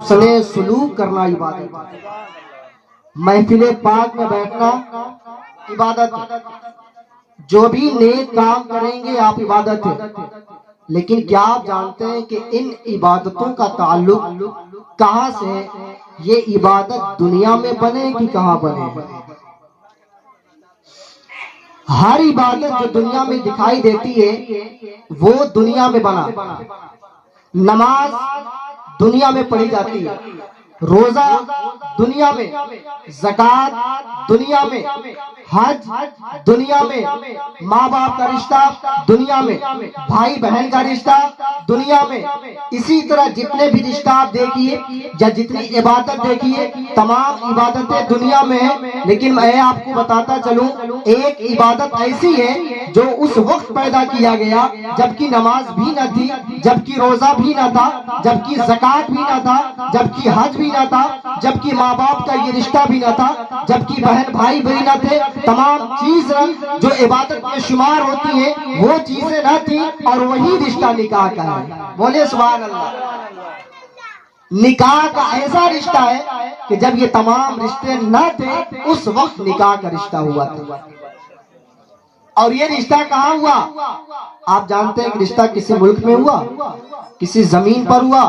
حسن سلوک کرنا عبادت ہے۔ محفل پاک میں بیٹھنا عبادت ہے۔ جو بھی نیک کام کریں گے آپ عبادت ہے۔ لیکن کیا آپ جانتے ہیں کہ ان عبادتوں کا تعلق کہاں سے ہے؟ یہ عبادت دنیا میں بنے کہ کہاں بنے؟ ہر عبادت جو دنیا میں دکھائی دیتی ہے وہ دنیا میں بنا۔ نماز دنیا میں پڑھی جاتی ہے، روزہ دنیا میں، زکوٰۃ دنیا میں، حج دنیا میں، ماں باپ کا رشتہ دنیا میں، بھائی بہن کا رشتہ دنیا میں، اسی طرح جتنے بھی رشتہ آپ دیکھیے یا جتنی عبادت دیکھیے تمام عبادتیں دنیا میں ہیں۔ لیکن میں آپ کو بتاتا چلوں ایک عبادت ایسی ہے جو اس وقت پیدا کیا گیا جبکہ نماز بھی نہ تھی، جبکہ روزہ بھی نہ تھا، جبکہ زکوٰۃ بھی نہ تھا، جبکہ حج بھی نہ تھا، جبکہ ماں باپ کا یہ رشتہ بھی نہ تھا، جبکہ بہن بھائی بھی نہ تھے۔ تمام چیزیں جو عبادت میں شمار ہوتی ہیں وہ چیزیں نہ تھی، اور وہی رشتہ نکاح کا ہے۔ بولے سبحان اللہ۔ نکاح کا ایسا رشتہ ہے کہ جب یہ تمام رشتے نہ تھے اس وقت نکاح کا رشتہ ہوا تھا۔ اور یہ رشتہ کہاں ہوا؟ آپ جانتے ہیں کہ رشتہ کسی ملک میں ہوا، کسی زمین پر ہوا،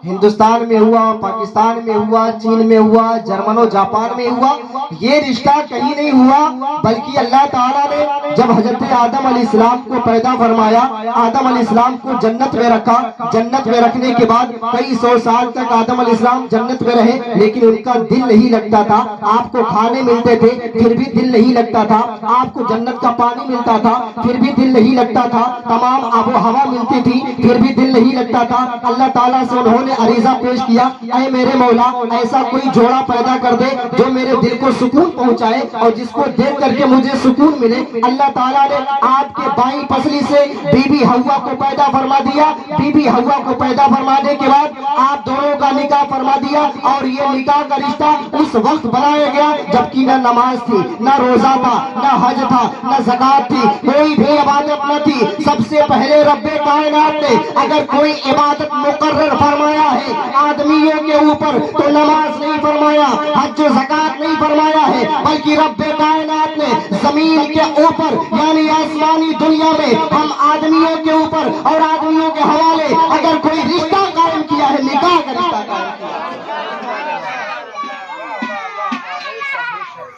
ہندوستان میں ہوا، پاکستان میں ہوا، چین میں ہوا، جرمن و جاپان میں ہوا۔ یہ رشتہ کہیں نہیں ہوا، بلکہ اللہ تعالیٰ نے جب حضرت آدم علیہ السلام کو پیدا فرمایا، آدم علیہ السلام کو جنت میں رکھا، جنت میں رکھنے کے بعد کئی سو سال تک آدم علیہ السلام جنت میں رہے، لیکن ان کا دل نہیں لگتا تھا۔ آپ کو کھانے ملتے تھے پھر بھی دل نہیں لگتا تھا، آپ کو جنت کا پانی ملتا تھا پھر بھی دل نہیں لگتا تھا، تمام آب و ہوا ملتی تھی پھر بھی دل نہیں لگتا تھا۔ اللہ تعالیٰ سے انہوں نے عریضہ پیش کیا، اے میرے مولا ایسا کوئی جوڑا پیدا کر دے جو میرے دل کو سکون پہنچائے اور جس کو دیکھ کر کے مجھے سکون ملے۔ اللہ تعالیٰ نے آپ کے بائیں پسلی سے بی بی حوا کو پیدا فرما دیا۔ بی بی حوا کو پیدا فرمانے کے بعد آپ دونوں کا نکاح فرما دیا، اور یہ نکاح کا رشتہ اس وقت بنایا گیا جبکہ نہ نماز تھی، نہ روزہ تھا، نہ حج تھا، نہ زکوٰۃ تھی، کوئی بھی عبادت نہ تھی۔ سب سے پہلے رب کائنات نے اگر کوئی عبادت مقرر فرمایا ہے آدمیوں کے اوپر تو نماز نہیں فرمایا، حج و زکوٰۃ نہیں فرمایا ہے، بلکہ رب کائنات نے زمین کے اوپر یعنی آسمانی دنیا میں ہم آدمیوں کے اوپر اور آدمیوں کے حوالے اگر کوئی رشتہ قائم کیا ہے، نکاح کا رشتہ قائم کیا ہے،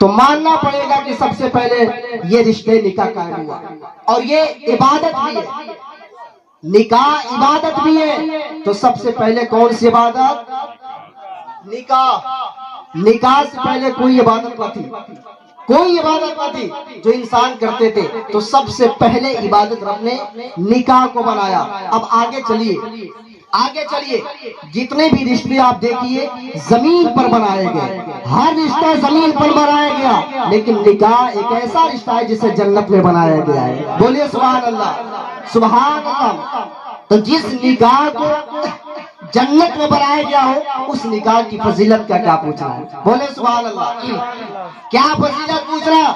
تو ماننا پڑے گا کہ سب سے پہلے یہ رشتے نکاح قائم ہوا۔ اور یہ عبادت بھی ہے، نکاح عبادت بھی ہے، تو سب سے پہلے کون سی عبادت؟ نکاح۔ نکاح سے پہلے کوئی عبادت نہ تھی، کوئی عبادت نہ تھی جو انسان کرتے تھے، تو سب سے پہلے عبادت رب نے نکاح کو بنایا۔ اب آگے چلیے، آگے چلیے، جتنے بھی رشتے آپ دیکھیے زمین پر بنائے گئے، ہر رشتہ زمین پر بنایا گیا، لیکن نکاح ایک ایسا رشتہ ہے جسے جنت میں بنایا گیا ہے۔ بولیے سبحان اللہ، سبحان اللہ۔ تو جس نکاح کو جنت میں بنایا گیا ہو اس نکاح کی فضیلت کا کیا پوچھنا ہے؟ بولے سبحان اللہ۔ کیا فضیلت پوچھنا؟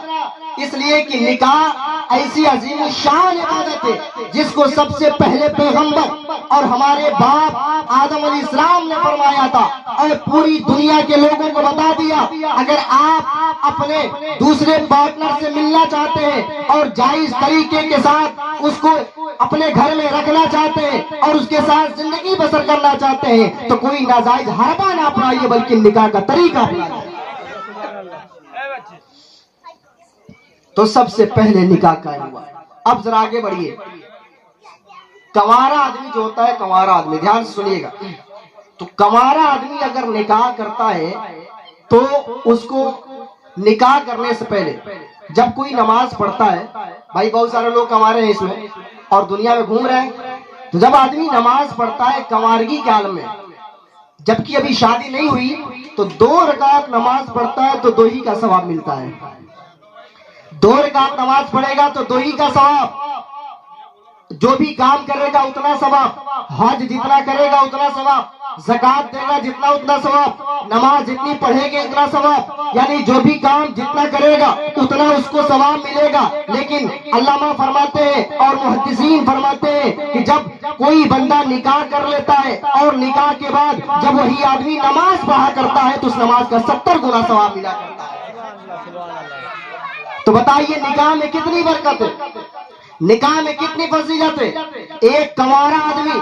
اس لیے کہ نکاح ایسی عظیم شان عبادت ہے جس کو سب سے پہلے پیغمبر اور ہمارے باپ آدم علیہ السلام نے فرمایا تھا، اور پوری دنیا کے لوگوں کو بتا دیا اگر آپ اپنے دوسرے پارٹنر سے ملنا چاہتے ہیں اور جائز طریقے کے ساتھ اس کو اپنے گھر میں رکھنا چاہتے ہیں اور اس کے ساتھ زندگی بسر کرنا چاہتے ہیں تو کوئی ناجائز حربہ نہ اپنائیے بلکہ نکاح کا طریقہ اپنائیے۔ تو سب سے پہلے نکاح قائم ہوا۔ اب ذرا آگے بڑھیے، کنوارا آدمی جو ہوتا ہے، کنوارا آدمی دھیان سے سنیے گا، تو کنوارا آدمی اگر نکاح کرتا ہے تو اس کو نکاح کرنے سے پہلے جب کوئی نماز پڑھتا ہے، بھائی بہت سارے لوگ کنوارے ہیں اس میں اور دنیا میں گھوم رہے ہیں، تو جب آدمی نماز پڑھتا ہے کنوارگی کے عالم میں جبکہ ابھی شادی نہیں ہوئی تو 2 رکعت نماز پڑھتا ہے تو 2 ہی کا ثواب ملتا ہے۔ 2 رکعت نماز پڑھے گا تو 2 ہی کا ثواب، جو بھی کام کرے گا اتنا ثواب، حج جتنا کرے گا اتنا ثواب، زکوٰۃ دے گا جتنا اتنا ثواب، نماز جتنی پڑھے گے اتنا ثواب، یعنی جو بھی کام جتنا کرے گا اتنا اس کو ثواب ملے گا. لیکن علامہ فرماتے ہیں اور محدثین فرماتے ہیں کہ جب کوئی بندہ نکاح کر لیتا ہے اور نکاح کے بعد جب وہی آدمی نماز پڑھا کرتا ہے تو اس نماز کا 70 گنا ثواب ملا کرتا ہے. تو بتائیے نکاح میں کتنی برکت ہے، نکاح میں کتنی فضیلت ہے. ایک کنوارا آدمی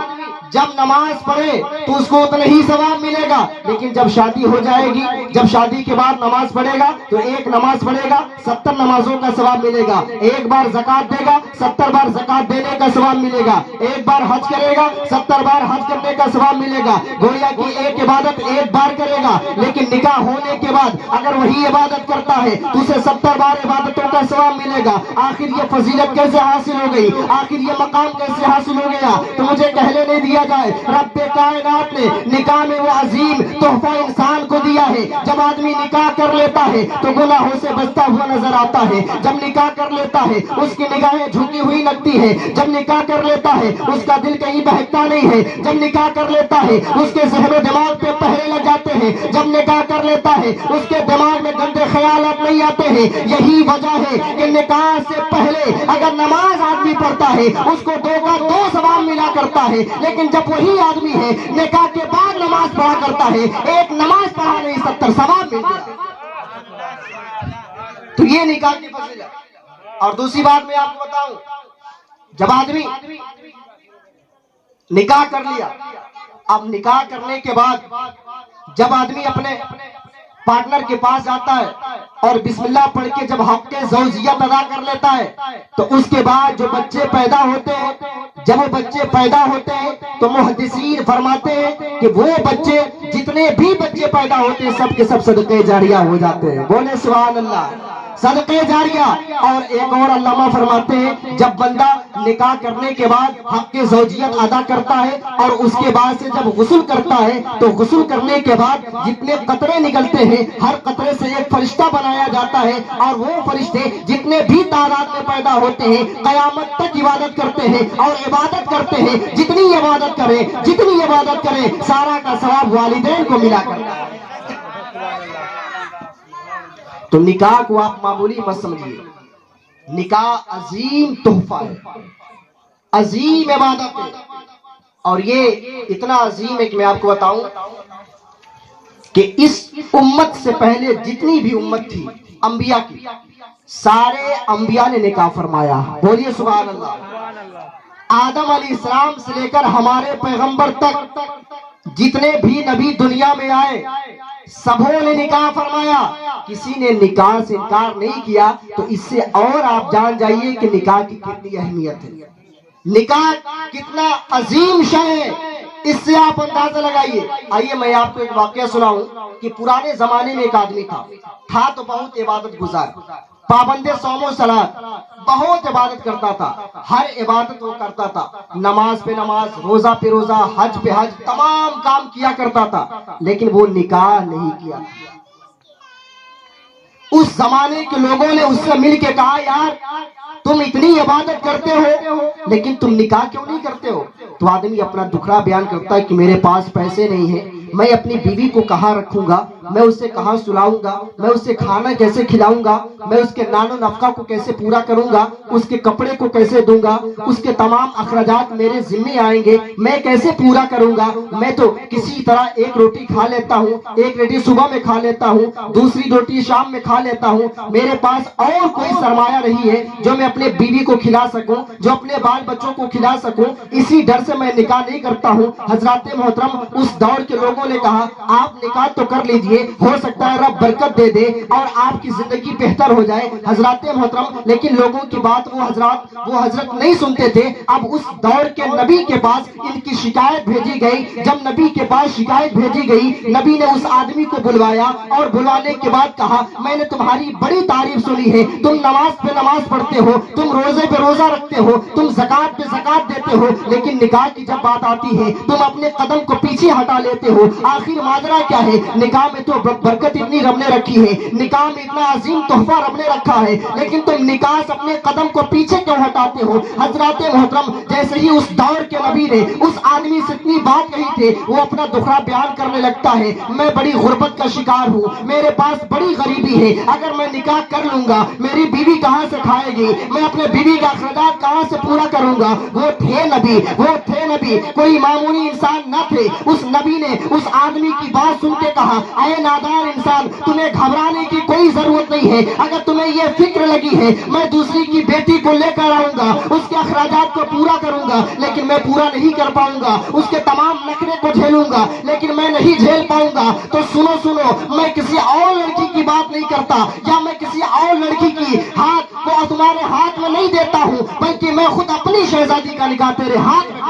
جب نماز پڑھے تو اس کو اتنا ہی ثواب ملے گا، لیکن جب شادی ہو جائے گی، جب شادی کے بعد نماز پڑھے گا تو ایک نماز پڑھے گا 70 نمازوں کا ثواب ملے گا. ایک بار زکات دے گا 70 بار زکات دینے کا ثواب ملے گا. ایک بار حج کرے گا 70 بار حج کرنے کا ثواب ملے گا. گویا کہ ایک عبادت ایک بار کرے گا، لیکن نکاح ہونے کے بعد اگر وہی عبادت کرتا ہے تو اسے 70 بار عبادتوں کا ثواب ملے گا. آخر یہ فضیلت کیسے حاصل ہو گئی، آخر یہ مقام کیسے حاصل ہو گیا؟ تو مجھے کہنے نہیں دیا جائے، رب کائنات نے نکاح میں وہ عظیم تحفہ انسان کو دیا ہے. جب آدمی نکاح کر لیتا ہے تو گناہوں سے بچتا ہوا نظر آتا ہے. جب نکاح کر لیتا ہے اس کی نگاہیں جھکی ہوئی لگتی ہے. جب نکاح کر لیتا ہے اس کا دل کہیں بہکتا نہیں ہے. جب نکاح کر لیتا ہے اس کے ذہن و دماغ پہ پہرے لگ جاتے ہیں. جب نکاح کر لیتا ہے اس کے دماغ میں گندے خیالات نہیں آتے ہیں. یہی وجہ ہے کہ نکاح سے پہلے اگر نماز آدمی پڑھتا ہے اس کو 2 کا 2 ثواب ملا کرتا ہے، لیکن جب وہی آدمی ہے نکاح کے بعد نماز پڑھا کرتا ہے، ایک نماز پڑھا نہیں 70 ثواب مل گیا. تو یہ نکاح کی فضیلت. اور دوسری بات میں آپ کو بتاؤں، جب آدمی نکاح کر لیا، اب نکاح کرنے کے بعد جب آدمی اپنے پارٹنر کے پاس جاتا ہے اور بسم اللہ پڑھ کے جب حق زوجیت ادا کر لیتا ہے تو اس کے بعد جو بچے پیدا ہوتے ہیں، جب وہ بچے پیدا ہوتے ہیں تو محدثین فرماتے ہیں کہ وہ بچے جتنے بھی بچے پیدا ہوتے ہیں سب کے سب صدقے جاریہ ہو جاتے ہیں. بولے سبحان اللہ، صدقے جاریہ. اور ایک اور علامہ فرماتے ہیں جب بندہ نکاح کرنے کے بعد حق زوجیت ادا کرتا ہے اور اس کے بعد سے جب غسل کرتا ہے تو غسل کرنے کے بعد جتنے قطرے نکلتے ہیں ہر قطرے سے ایک فرشتہ بنایا جاتا ہے، اور وہ فرشتے جتنے بھی تعداد میں پیدا ہوتے ہیں قیامت تک عبادت کرتے ہیں اور عبادت کرتے ہیں. جتنی عبادت کریں سارا کا ثواب والدین کو ملا کرتا ہے. تو نکاح کو آپ معمولی مت سمجھیے، نکاح عظیم تحفہ ہے، عظیم عبادت ہے. اور یہ اتنا عظیم ہے کہ میں آپ کو بتاؤں کہ اس امت سے پہلے جتنی بھی امت تھی انبیاء کی، سارے انبیاء نے نکاح فرمایا. بولیے سبحان اللہ. آدم علیہ السلام سے لے کر ہمارے پیغمبر تک جتنے بھی نبی دنیا میں آئے سبوں نے نکاح فرمایا. کسی نے نکاح سے انکار نہیں کیا. تو اس سے اور آپ جان جائیے کہ نکاح کی کتنی اہمیت ہے، نکاح کتنا عظیم شے ہے، اس سے آپ اندازہ لگائیے. آئیے میں آپ کو ایک واقعہ سناؤں کہ پرانے زمانے میں ایک آدمی تھا تو بہت عبادت گزار، پابند صوم و صلات، بہت عبادت کرتا تھا. ہر عبادت وہ کرتا تھا، نماز پہ نماز، روزہ پہ روزہ، حج پہ حج، تمام کام کیا کرتا تھا، لیکن وہ نکاح نہیں کیا. اس زمانے کے لوگوں نے اس سے مل کے کہا یار تم اتنی عبادت کرتے ہو لیکن تم نکاح کیوں نہیں کرتے ہو؟ تو آدمی اپنا دکھڑا بیان کرتا ہے کہ میرے پاس پیسے نہیں ہیں، میں اپنی بیوی کو کہاں رکھوں گا، میں اسے کہاں سلاؤں گا، میں اسے کھانا کیسے کھلاؤں گا، میں اس کے نان و نفقہ کو کیسے پورا کروں گا، اس کے کپڑے کو کیسے دوں گا، اس کے تمام اخراجات میرے ذمے آئیں گے، میں کیسے پورا کروں گا. میں تو کسی طرح ایک روٹی کھا لیتا ہوں، ایک روٹی صبح میں کھا لیتا ہوں، دوسری روٹی شام میں کھا لیتا ہوں. میرے پاس اور کوئی سرمایہ نہیں ہے جو میں اپنے بیوی کو کھلا سکوں، جو اپنے بال بچوں کو کھلا سکوں. اسی ڈر سے میں نکاح نہیں کرتا ہوں. حضرات محترم اس دور کے لوگوں نے کہا آپ نکاح تو کر لیجئے، ہو سکتا ہے رب برکت دے دے اور آپ کی زندگی بہتر ہو جائے. حضرات محترم لیکن لوگوں کی بات وہ حضرت نہیں سنتے تھے. اب اس دور کے نبی کے پاس ان کی شکایت بھیجی گئی. جب نبی کے پاس شکایت بھیجی گئی، نبی نے اس آدمی کو بلوایا اور بلوانے کے بعد کہا میں نے تمہاری بڑی تعریف سنی ہے، تم نماز پہ نماز پڑھتے ہو، تم روزے پہ روزہ رکھتے ہو، تم زکات پہ زکات دیتے ہو، لیکن نکاح کی جب بات آتی ہے تم اپنے قدم کو پیچھے ہٹا لیتے ہو. آخر ماجرا کیا ہے؟ نکاح میں تو برکت اتنی رب نے رکھی ہے, نکاح میں اتنا عظیم تحفہ رب نے رکھا ہے, لیکن تم نکاح سے اپنے قدم کو پیچھے کیوں ہٹاتے ہو؟ حضرات محترم, جیسے ہی اس دور کے نبی نے اس آدمی سے اتنی بات کہی تھی, وہ اپنا دکھڑا بیان کرنے لگتا ہے, میں بڑی غربت کا شکار ہوں, میرے پاس بڑی غریبی ہے, اگر میں نکاح کر لوں گا میری بیوی کہاں سے کھائے گی, میں اپنے بیوی کا اخراجات کہاں سے پورا کروں گا؟ وہ تھے نبی, کوئی معمولی انسان نہ تھے. اس نبی نے اس آدمی کی بات سن کے کہا, اے نادان انسان, تمہیں گھبرانے کی کوئی ضرورت نہیں ہے. اگر تمہیں یہ فکر لگی ہے میں دوسری کی بیٹی کو لے کر آؤں گا, اس کے اخراجات کو پورا کروں گا, لیکن میں پورا نہیں کر پاؤں گا, اس کے تمام نخرے کو جھیلوں گا لیکن میں نہیں جھیل پاؤں گا, تو سنو, میں کسی اور لڑکی کی بات نہیں کرتا, یا میں کسی اور لڑکی کی ہاتھ کو تمہارے ہاتھ میں نہیں دیتا ہوں, بلکہ میں خود اپنی شہزادی کا نکاح تیرے ہاتھ میں